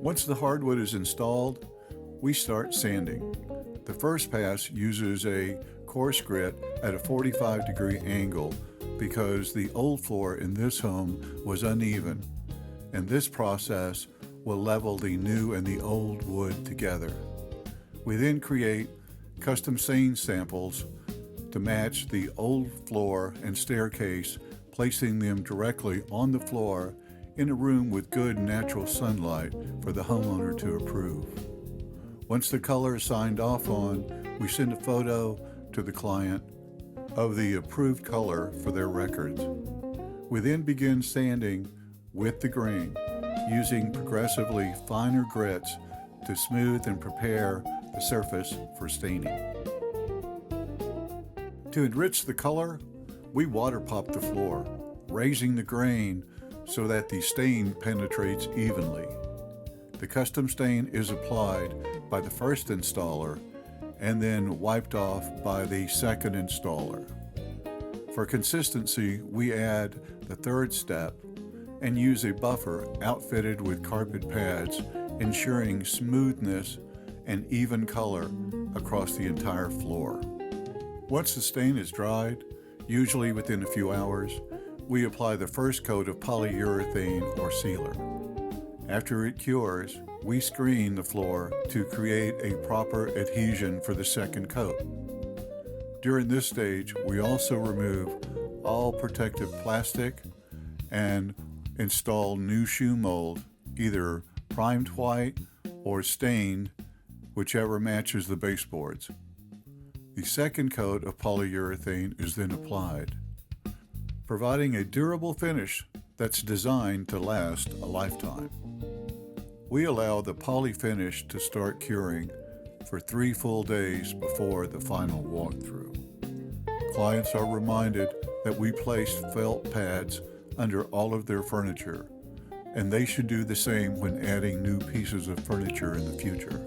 Once the hardwood is installed, we start sanding. The first pass uses a coarse grit at a 45-degree angle because the old floor in this home was uneven, and this process will level the new and the old wood together. We then create custom stain samples to match the old floor and staircase, placing them directly on the floor in a room with good natural sunlight for the homeowner to approve. Once the color is signed off on, we send a photo to the client of the approved color for their records. We then begin sanding with the grain, using progressively finer grits to smooth and prepare the surface for staining. To enrich the color, we water pop the floor, raising the grain so that the stain penetrates evenly. The custom stain is applied by the first installer and then wiped off by the second installer. For consistency, we add the third step and use a buffer outfitted with carpet pads, ensuring smoothness and even color across the entire floor. Once the stain is dried, usually within a few hours, we apply the first coat of polyurethane or sealer. After it cures, we screen the floor to create a proper adhesion for the second coat. During this stage, we also remove all protective plastic and install new shoe mold, either primed white or stained, whichever matches the baseboards. The second coat of polyurethane is then applied, providing a durable finish that's designed to last a lifetime. We allow the poly finish to start curing for 3 full days before the final walkthrough. Clients are reminded that we place felt pads under all of their furniture, and they should do the same when adding new pieces of furniture in the future.